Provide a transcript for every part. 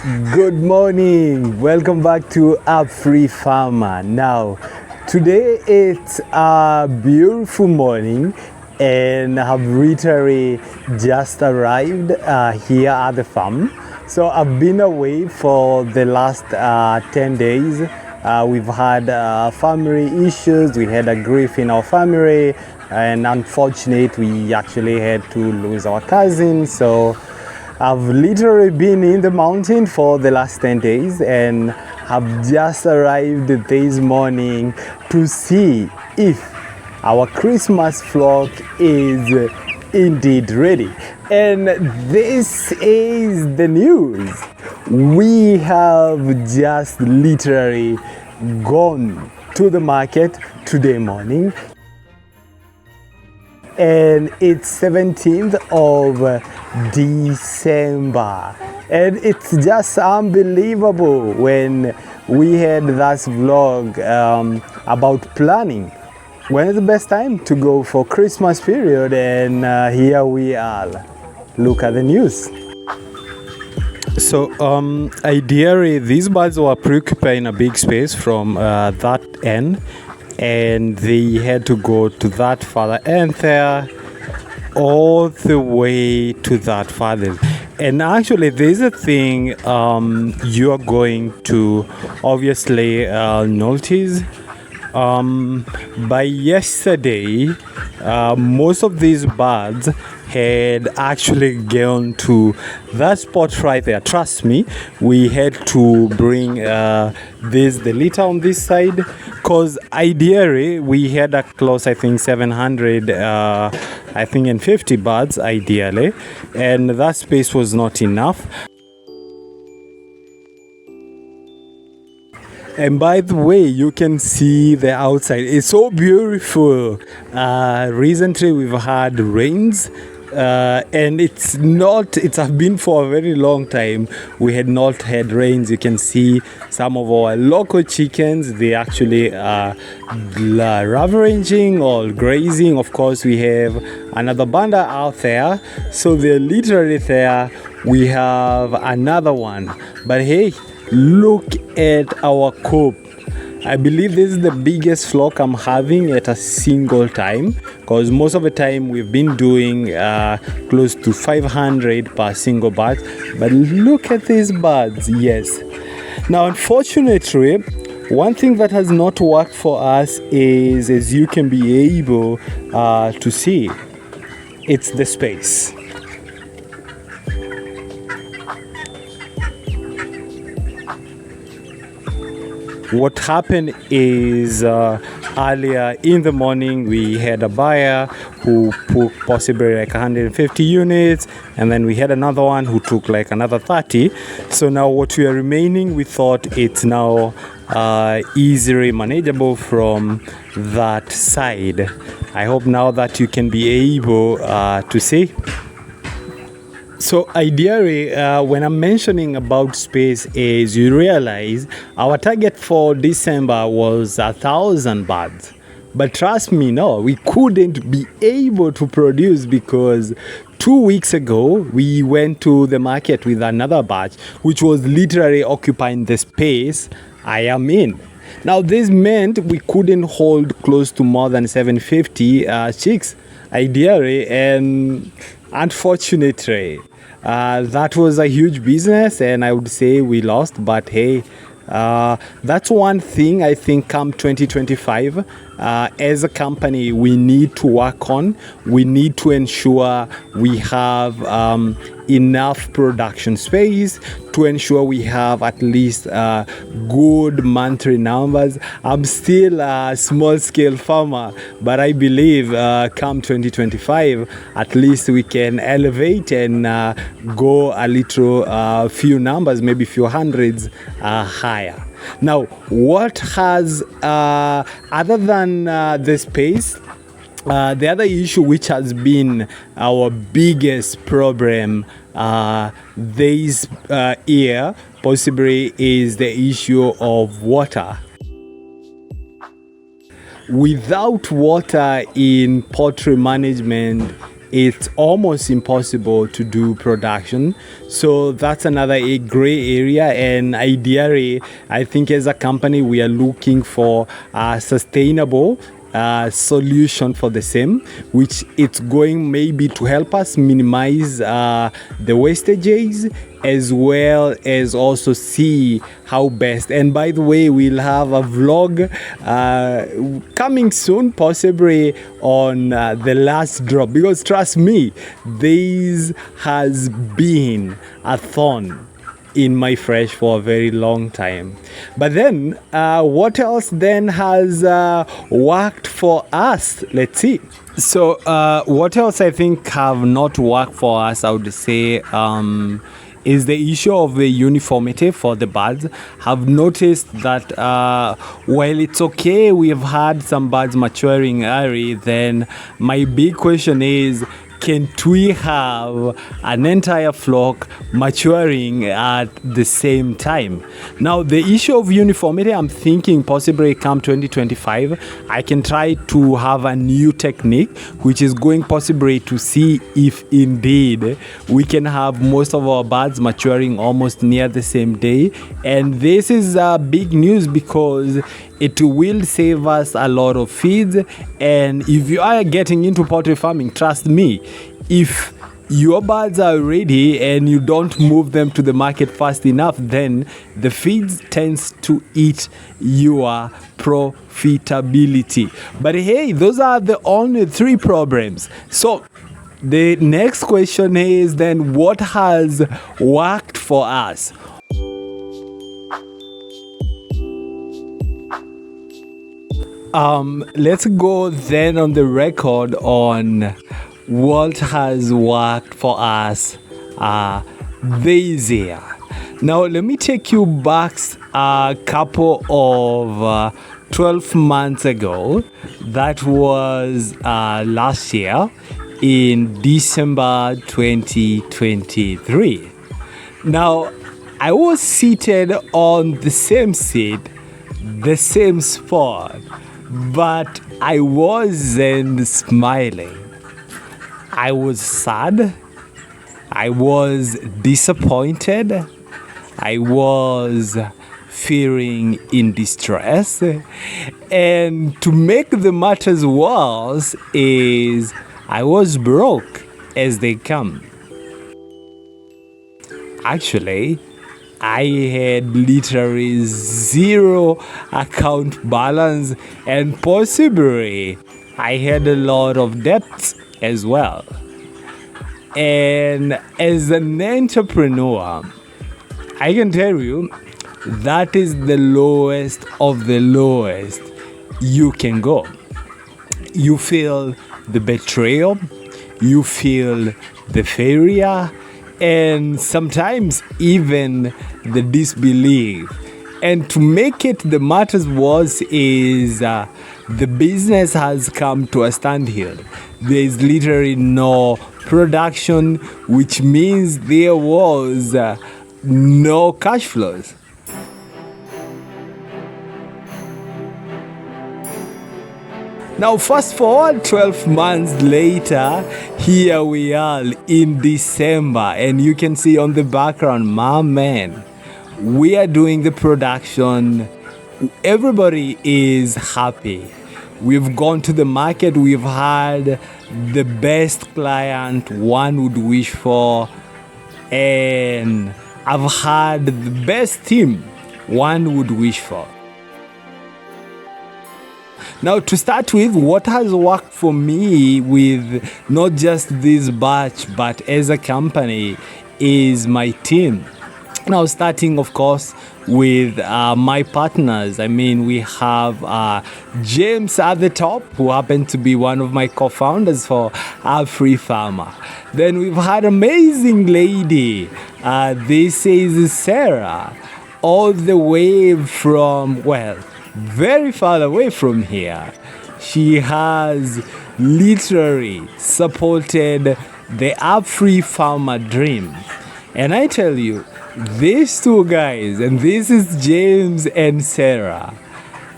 Good morning. Welcome back to Afrifama. Now, today it's a beautiful morning, and I've literally just arrived here at the farm. So I've been away for the last 10 days. We've had family issues. We had a grief in our family, and unfortunately, we actually had to lose our cousin. So I've literally been in the mountain for the last 10 days and have just arrived this morning to see if our Christmas flock is indeed ready. And this is the news. We have just literally gone to the market today morning, and it's 17th of December, and it's just unbelievable when we had that vlog about planning when is the best time to go for Christmas period, and here we are. Look at the news. So ideally these birds were preoccupying a big space from that end, and they had to go to that farther end there, all the way to that farther. And actually there's a thing you are going to obviously notice. By yesterday, most of these birds had actually gone to that spot right there. Trust me, we had to bring the litter on this side, because ideally we had a close, I think 700 and 50 birds ideally, and that space was not enough. And by the way, you can see the outside. It's so beautiful. Recently we've had rains, and it's been for a very long time we had not had rains. You can see some of our local chickens, they actually are ravaging or grazing. Of course, we have another banda out there, so they're literally there. We have another one, but hey, look at our coop. I believe this is the biggest flock I'm having at a single time, because most of the time we've been doing close to 500 per single bird. But look at these birds. Yes. Now, unfortunately, one thing that has not worked for us is, as you can be able to see, it's the space. What happened is earlier in the morning we had a buyer who took possibly like 150 units, and then we had another one who took like another 30. So now what we are remaining, we thought it's now easily manageable from that side. I hope now that you can be able to see. So ideally, when I'm mentioning about space, is you realize our target for December was 1,000 birds. But trust me, no, we couldn't be able to produce, because 2 weeks ago we went to the market with another batch, which was literally occupying the space I am in. Now this meant we couldn't hold close to more than 750 chicks ideally, and unfortunately that was a huge business, and I would say we lost. But hey, that's one thing I think come 2025, as a company we need to work on. We need to ensure we have enough production space to ensure we have at least good monthly numbers. I'm still a small scale farmer, but I believe come 2025 at least we can elevate and go a little few numbers, maybe few hundreds higher. Now, what has other than the space, the other issue which has been our biggest problem this year possibly is the issue of water. Without water in poultry management, it's almost impossible to do production. So that's another gray area, and ideally I think as a company we are looking for a sustainable solution for the same, which it's going maybe to help us minimize the wastages, as well as also see how best. And by the way, we'll have a vlog coming soon, possibly on the last drop, because trust me, this has been a thorn in my flesh for a very long time. But then what else then has worked for us? Let's see. So what else I think have not worked for us, I would say, is the issue of the uniformity for the birds. I've noticed that while it's okay, we've had some birds maturing early, then my big question is, can't we have an entire flock maturing at the same time? Now, the issue of uniformity, I'm thinking possibly come 2025, I can try to have a new technique, which is going possibly to see if indeed we can have most of our birds maturing almost near the same day. And this is big news because it will save us a lot of feeds. And if you are getting into poultry farming, trust me, if your birds are ready and you don't move them to the market fast enough, then the feeds tends to eat your profitability. But hey, those are the only 3 problems. So the next question is then, what has worked for us? Let's go then on the record on what has worked for us this year. Now, let me take you back a couple of 12 months ago. That was last year in December 2023. Now, I was seated on the same seat, the same spot, but I wasn't smiling. I was sad. I was disappointed. I was feeling in distress. And to make the matters worse is I was broke as they come. Actually, I had literally 0 account balance, and possibly I had a lot of debts as well. And as an entrepreneur, I can tell you that is the lowest of the lowest you can go. You feel the betrayal, you feel the failure, and sometimes even the disbelief. And to make it the matters worse is the business has come to a standstill. There is literally no production, which means there was no cash flows. Now, fast forward 12 months later, here we are in December, and you can see on the background, my man, we are doing the production. Everybody is happy. We've gone to the market. We've had the best client one would wish for, and I've had the best team one would wish for. Now, to start with, what has worked for me with not just this batch, but as a company, is my team. Now, starting, of course, with my partners. I mean, we have James at the top, who happened to be one of my co-founders for Afrifama. Then we've had amazing lady. This is Sarah, all the way from, well, very far away from here. She has literally supported the Afrifama dream. And I tell you, these 2 guys, and this is James and Sarah,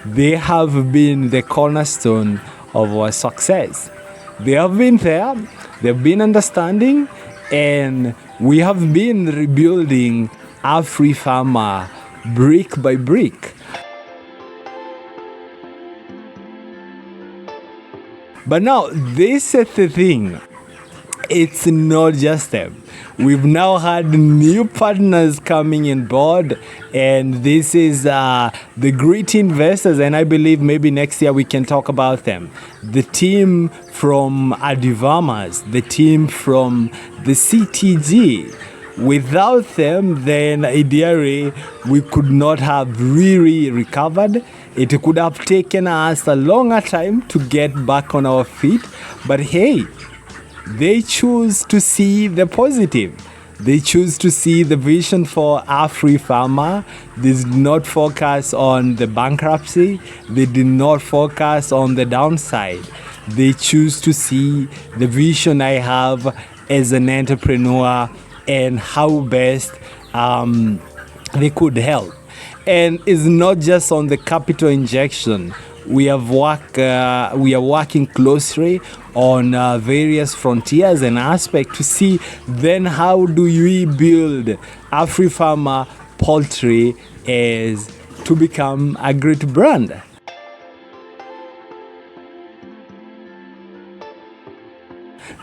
they have been the cornerstone of our success. They have been there, they've been understanding, and we have been rebuilding Afrifama brick by brick. But now, this is the thing. It's not just them. We've now had new partners coming in board, and this is the great investors, and I believe maybe next year we can talk about them. The team from Adivamas, the team from the CTG. Without them, then ideally we could not have really recovered. It could have taken us a longer time to get back on our feet, but hey, they choose to see the positive. They choose to see the vision for Afrifama. They did not focus on the bankruptcy. They did not focus on the downside. They choose to see the vision I have as an entrepreneur and how best they could help. And it's not just on the capital injection. We are working closely on various frontiers and aspects to see then how do we build Afrifama Poultry as to become a great brand.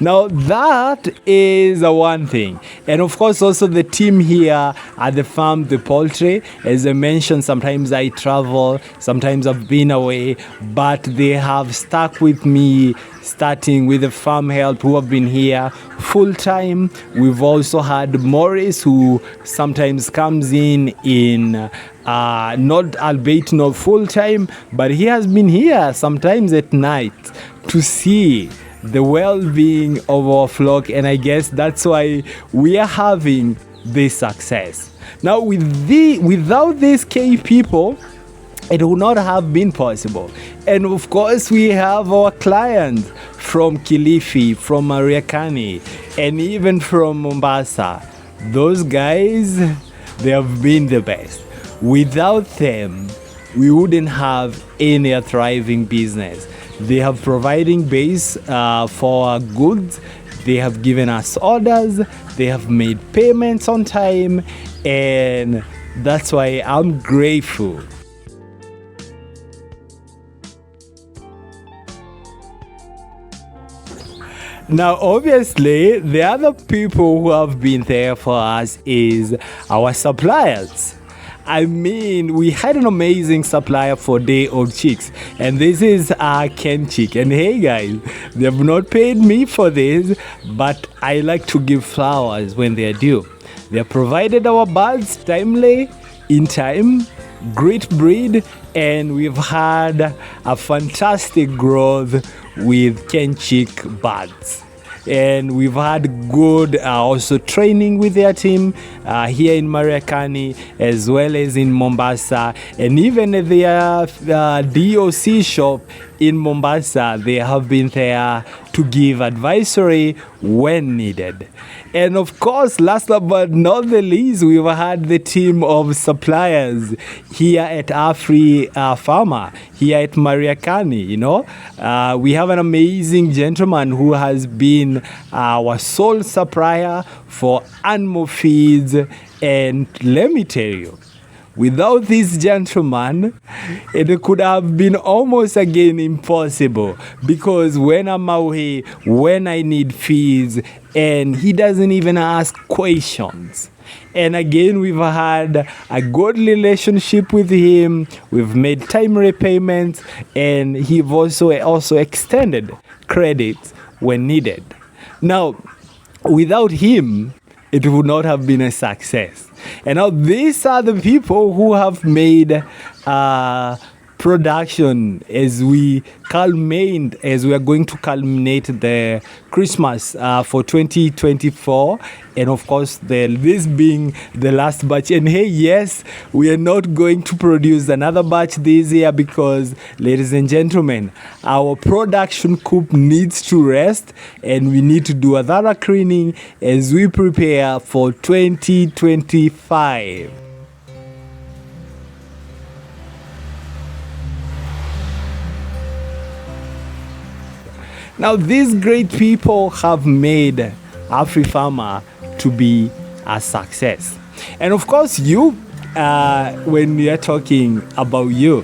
Now that is one thing. And of course also the team here at the farm, the poultry, as I mentioned, sometimes I travel, sometimes I've been away, but they have stuck with me, starting with the farm help who have been here full time. We've also had Morris who sometimes comes in not albeit not full time, but he has been here sometimes at night to see the well-being of our flock, and I guess that's why we are having this success. Now without these key people, it would not have been possible. And of course we have our clients from Kilifi, from Mariakani, and even from Mombasa. Those guys, they have been the best. Without them, we wouldn't have any thriving business. They have providing base for our goods. They have given us orders. They have made payments on time. And that's why I'm grateful. Now, obviously, the other people who have been there for us is our suppliers. I mean, we had an amazing supplier for day-old chicks, and this is Ken Chick. And hey guys, they have not paid me for this, but I like to give flowers when they are due. They have provided our birds timely, in time, great breed, and we've had a fantastic growth with Ken Chick birds. And we've had good also training with their team here in Mariakani as well as in Mombasa, and even at their DOC shop in Mombasa, they have been there to give advisory when needed. And of course, last but not the least, we've had the team of suppliers here at Afrifama, here at Mariakani. You know, we have an amazing gentleman who has been our sole supplier for animal feeds, and let me tell you, without this gentleman, it could have been almost again impossible, because when I'm away, when I need fees, and he doesn't even ask questions. And again, we've had a good relationship with him. We've made timely payments, and he've also extended credit when needed. Now, without him, it would not have been a success. And now these are the people who have made production as we are going to culminate the Christmas for 2024, and of course this being the last batch. And hey, yes, we are not going to produce another batch this year because, ladies and gentlemen, our production coop needs to rest, and we need to do a thorough cleaning as we prepare for 2025. Now, these great people have made Afrifama to be a success. And of course, you, when we are talking about you,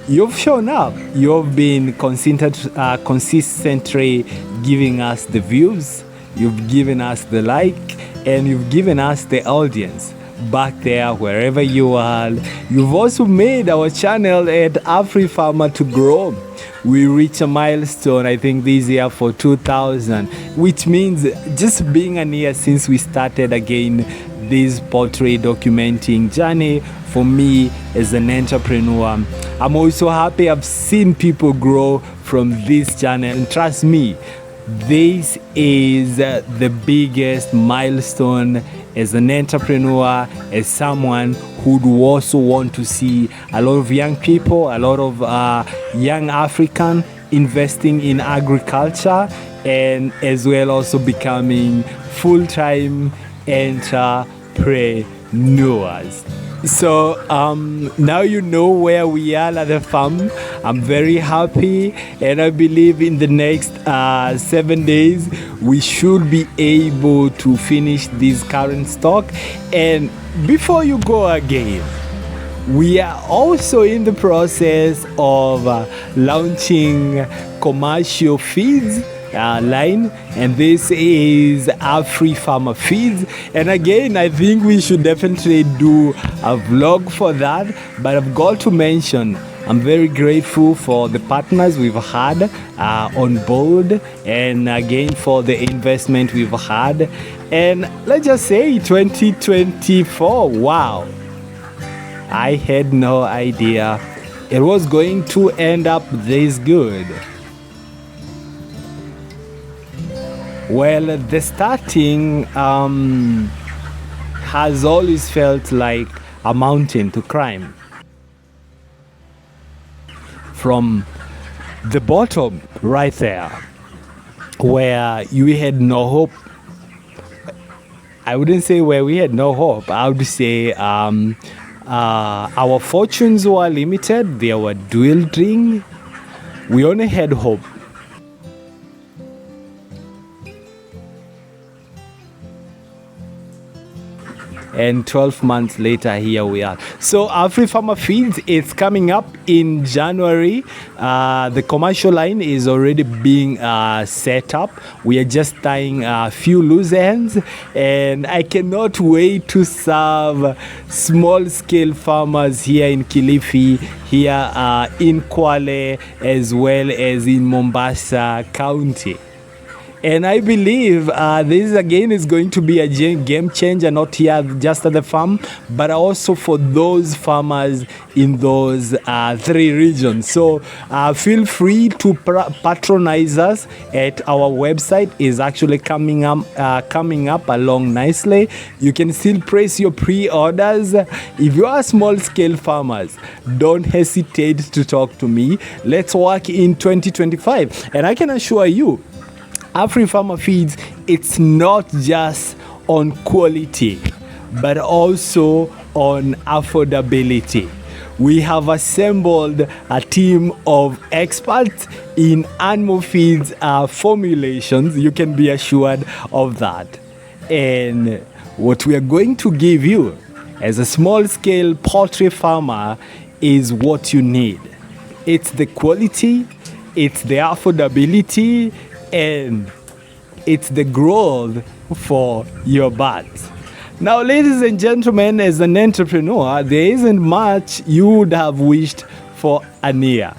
you've shown up. You've been consistently giving us the views, you've given us the like, and you've given us the audience back there wherever you are. You've also made our channel at Afrifama to grow. We reached a milestone, I think this year, for 2,000, which means just being a year since we started again this poultry documenting journey for me as an entrepreneur. I'm also happy I've seen people grow from this channel, and trust me, this is the biggest milestone as an entrepreneur, as someone who would also want to see a lot of young people, a lot of young African investing in agriculture, and as well also becoming full-time entrepreneurs. So now you know where we are at the farm. I'm very happy, and I believe in the next 7 days we should be able to finish this current stock. And before you go again, we are also in the process of launching commercial feeds line, and this is Afrifama Feeds. And again, I think we should definitely do a vlog for that, but I've got to mention I'm very grateful for the partners we've had on board, and again for the investment we've had. And let's just say 2024, wow, I had no idea it was going to end up this good. Well, the starting has always felt like a mountain to climb. From the bottom right there, where you had no hope. I wouldn't say where we had no hope. I would say our fortunes were limited. They were dwindling. We only had hope. And 12 months later, here we are. So Afrifama Feeds is coming up in January. The commercial line is already being set up. We are just tying a few loose ends, and I cannot wait to serve small-scale farmers here in Kilifi, here in Kwale, as well as in Mombasa County. And I believe this again is going to be a game changer, not here just at the farm, but also for those farmers in those 3 regions. So feel free to patronize us at our website. Is actually coming up along nicely. You can still place your pre-orders. If you are small scale farmers, don't hesitate to talk to me. Let's work in 2025, and I can assure you, Afrifama Feeds, it's not just on quality, but also on affordability. We have assembled a team of experts in animal feeds formulations. You can be assured of that. And what we are going to give you as a small-scale poultry farmer is what you need. It's the quality, it's the affordability, and it's the growth for your birds. Now, ladies and gentlemen, as an entrepreneur, there isn't much you would have wished for a year.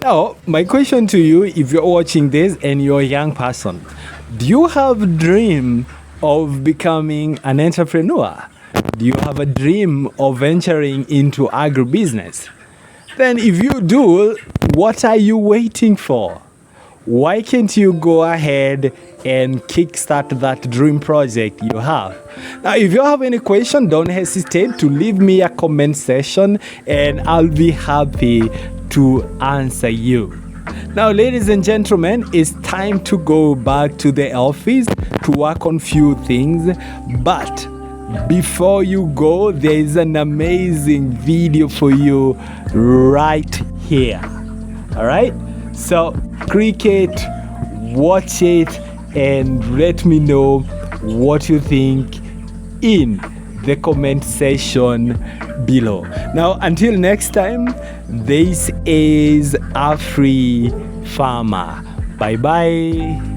Now, my question to you, if you're watching this and you're a young person, do you have a dream of becoming an entrepreneur? Do you have a dream of venturing into agribusiness? Then if you do, what are you waiting for? Why can't you go ahead and kickstart that dream project you have? Now, if you have any question, don't hesitate to leave me a comment section, and I'll be happy to answer you. Now, ladies and gentlemen, it's time to go back to the office to work on few things, but before you go, there is an amazing video for you right here. All right, so cricket, watch it and let me know what you think in the comment section below. Now until next time, this is Afrifama. Bye bye.